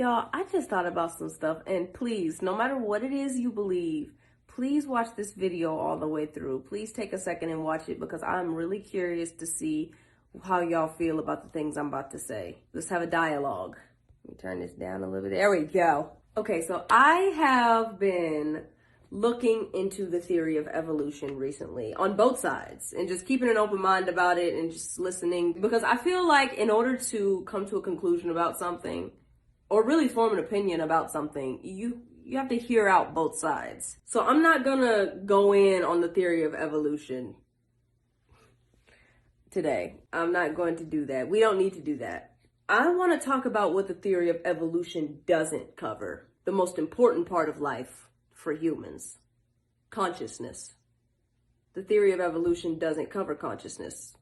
Y'all, I just thought about some stuff, and please, no matter what it is you believe, please watch this video all the way through. Please take a second and watch it because I'm really curious to see how y'all feel about the things I'm about to say. Let's have a dialogue. Let me turn this down a little bit. There we go. Okay, so I have been looking into the theory of evolution recently on both sides and just keeping an open mind about it and just listening, because I feel like in order to come to a conclusion about something or really form an opinion about something, you have to hear out both sides. So I'm not gonna go in on the theory of evolution today. I'm not going to do that. We don't need to do that. I want to talk about what the theory of evolution doesn't cover. The most important part of life for humans: consciousness. The theory of evolution doesn't cover consciousness.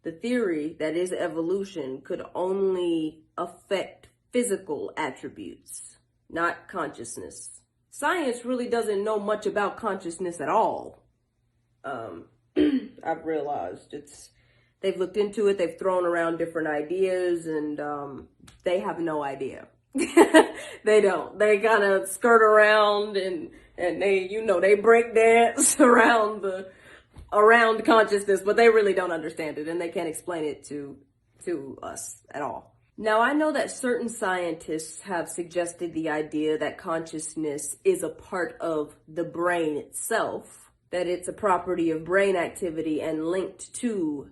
The theory that is evolution could only affect physical attributes, not consciousness. Science really doesn't know much about consciousness at all. I've realized they've looked into it, they've thrown around different ideas, and they have no idea. They don't. They kind of skirt around and they break dance around consciousness, but they really don't understand it, and they can't explain it to us at all. Now, I know that certain scientists have suggested the idea that consciousness is a part of the brain itself, that it's a property of brain activity and linked to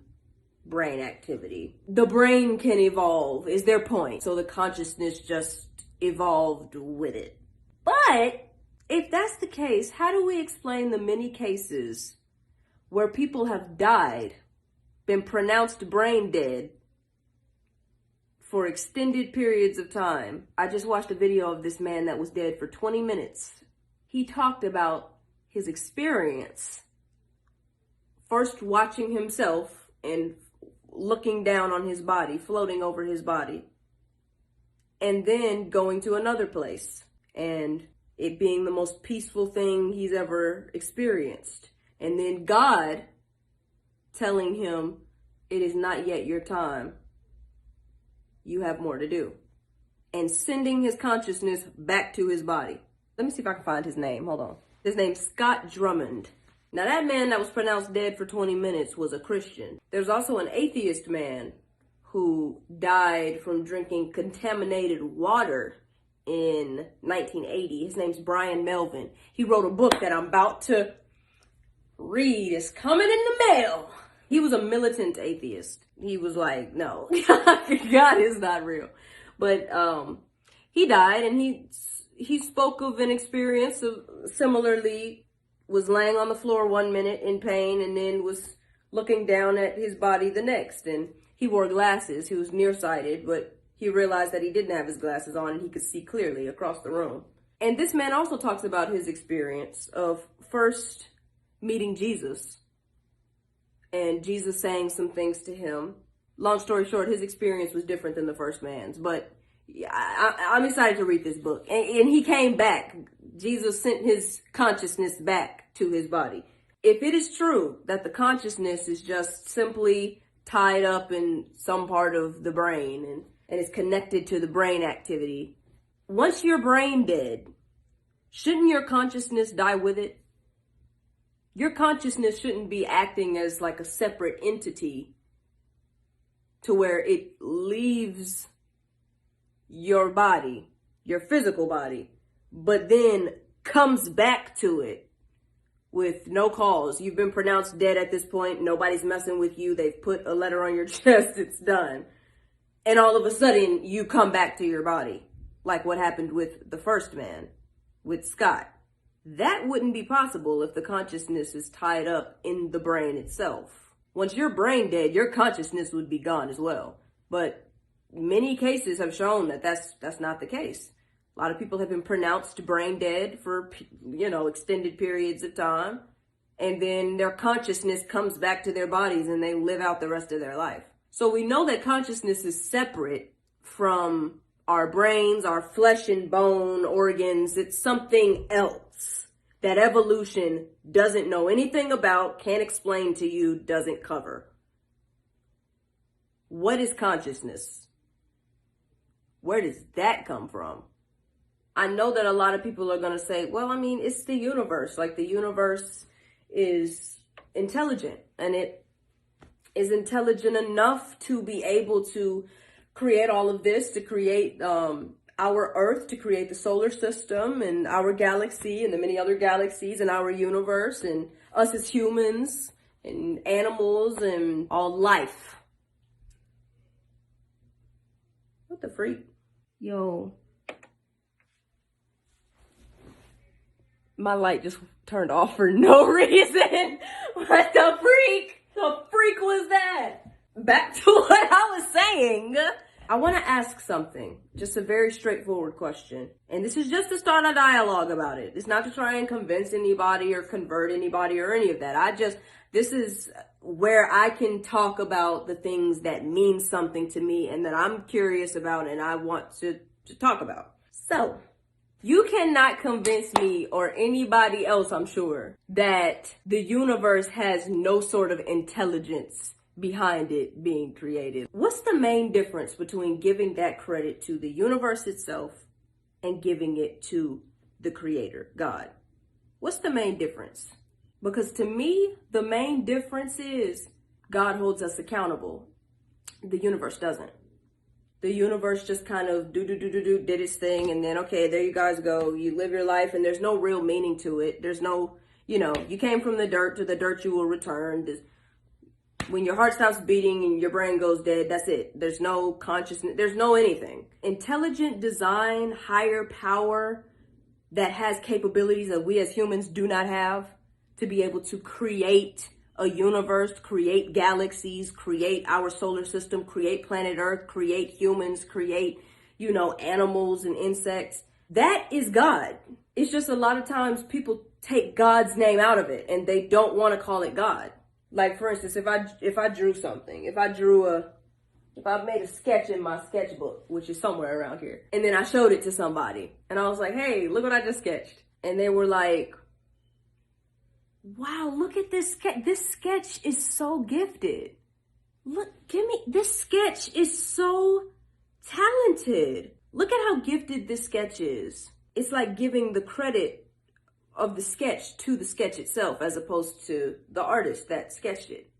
brain activity. The brain can evolve, is their point. So the consciousness just evolved with it. But if that's the case, how do we explain the many cases where people have died, been pronounced brain dead for extended periods of time? I just watched a video of this man that was dead for 20 minutes. He talked about his experience, first watching himself and looking down on his body, floating over his body, and then going to another place and it being the most peaceful thing he's ever experienced. And then God telling him, it is not yet your time. You have more to do. And sending his consciousness back to his body. Let me see if I can find his name. Hold on. His name's Scott Drummond. Now, that man that was pronounced dead for 20 minutes was a Christian. There's also an atheist man who died from drinking contaminated water in 1980. His name's Brian Melvin. He wrote a book that I'm about to read. It's coming in the mail. He was a militant atheist. He was like, no, God is not real. But he died, and he spoke of an experience of similarly, was laying on the floor 1 minute in pain and then was looking down at his body the next. And he wore glasses. He was nearsighted, but he realized that he didn't have his glasses on and he could see clearly across the room. And this man also talks about his experience of first meeting Jesus and Jesus saying some things to him. Long story short, his experience was different than the first man's, but I'm excited to read this book. And he came back. Jesus sent his consciousness back to his body. If it is true that the consciousness is just simply tied up in some part of the brain and is connected to the brain activity, once you're brain dead, shouldn't your consciousness die with it? Your consciousness shouldn't be acting as like a separate entity to where it leaves your body, your physical body, but then comes back to it with no cause. You've been pronounced dead at this point. Nobody's messing with you. They've put a letter on your chest. It's done. And all of a sudden you come back to your body, like what happened with the first man, with Scott. That wouldn't be possible if the consciousness is tied up in the brain itself. Once you're brain dead, your consciousness would be gone as well. But many cases have shown that that's not the case. A lot of people have been pronounced brain dead for, extended periods of time. And then their consciousness comes back to their bodies and they live out the rest of their life. So we know that consciousness is separate from our brains, our flesh and bone organs. It's something else that evolution doesn't know anything about, can't explain to you, doesn't cover. What is consciousness? Where does that come from? I know that a lot of people are going to say, well, I mean, it's the universe. Like, the universe is intelligent, and it is intelligent enough to be able to create all of this, to create our Earth, to create the solar system and our galaxy and the many other galaxies and our universe and us as humans and animals and all life. What the freak? Yo. My light just turned off for no reason. What the freak? The freak was that? Back to what I was saying. I want to ask something. Just a very straightforward question. And this is just to start a dialogue about it. It's not to try and convince anybody or convert anybody or any of that. This is where I can talk about the things that mean something to me and that I'm curious about and I want to talk about. So, you cannot convince me or anybody else, I'm sure, that the universe has no sort of intelligence behind it being created. What's the main difference between giving that credit to the universe itself and giving it to the creator, God? What's the main difference? Because to me, the main difference is God holds us accountable. The universe doesn't. The universe just kind of did its thing, and then, okay, there you guys go. You live your life, and there's no real meaning to it. There's no, you came from the dirt, to the dirt you will return. When your heart stops beating and your brain goes dead, that's it. There's no consciousness. There's no anything. Intelligent design, higher power that has capabilities that we as humans do not have to be able to create a universe, create galaxies, create our solar system, create planet Earth, create humans, create, animals and insects. That is God. It's just a lot of times people take God's name out of it and they don't want to call it God. Like, for instance, if I drew something, if I made a sketch in my sketchbook, which is somewhere around here, and then I showed it to somebody and I was like, hey, look what I just sketched. And they were like, wow, look at this sketch. This sketch is so gifted. This sketch is so talented. Look at how gifted this sketch is. It's like giving the credit of the sketch to the sketch itself as opposed to the artist that sketched it.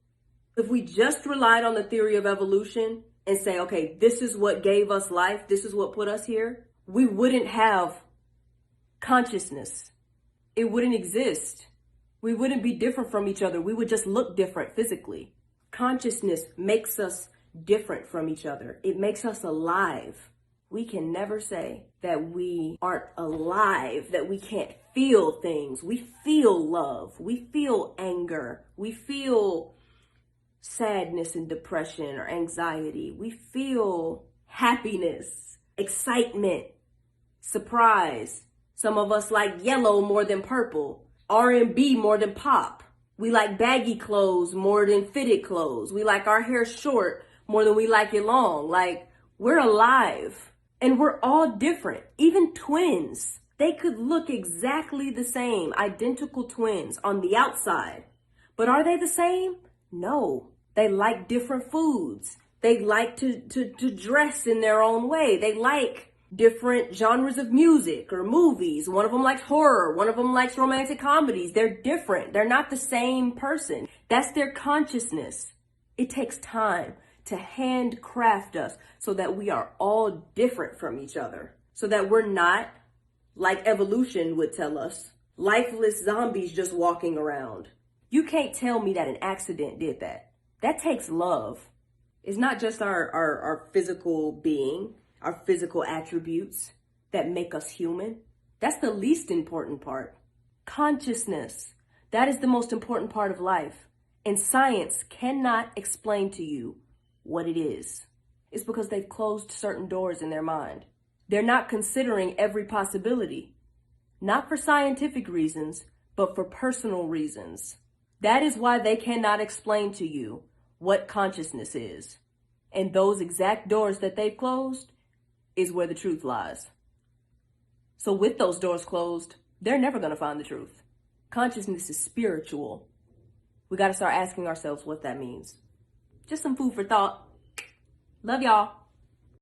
If we just relied on the theory of evolution and say, okay, this is what gave us life, this is what put us here, we wouldn't have consciousness. It wouldn't exist. We wouldn't be different from each other. We would just look different physically. Consciousness makes us different from each other. It makes us alive. We can never say that we aren't alive, that we can't feel things. We feel love. We feel anger. We feel sadness and depression or anxiety. We feel happiness, excitement, surprise. Some of us like yellow more than purple. R&B more than pop. We like baggy clothes more than fitted clothes. We like our hair short more than we like it long. Like, we're alive and we're all different. Even twins, they could look exactly the same, identical twins on the outside. But are they the same? No. They like different foods. They like to dress in their own way. They like different genres of music or movies. One of them likes horror. One of them likes romantic comedies. They're different. They're not the same person. That's their consciousness. It takes time to handcraft us so that we are all different from each other. So that we're not, like evolution would tell us, lifeless zombies just walking around. You can't tell me that an accident did that. That takes love. It's not just our physical being, our physical attributes that make us human. That's the least important part. Consciousness. That is the most important part of life. And science cannot explain to you what it is. It's because they've closed certain doors in their mind. They're not considering every possibility. Not for scientific reasons, but for personal reasons. That is why they cannot explain to you what consciousness is. And those exact doors that they've closed is where the truth lies. So with those doors closed, they're never going to find the truth. Consciousness is spiritual. We got to start asking ourselves what that means. Just some food for thought. Love y'all.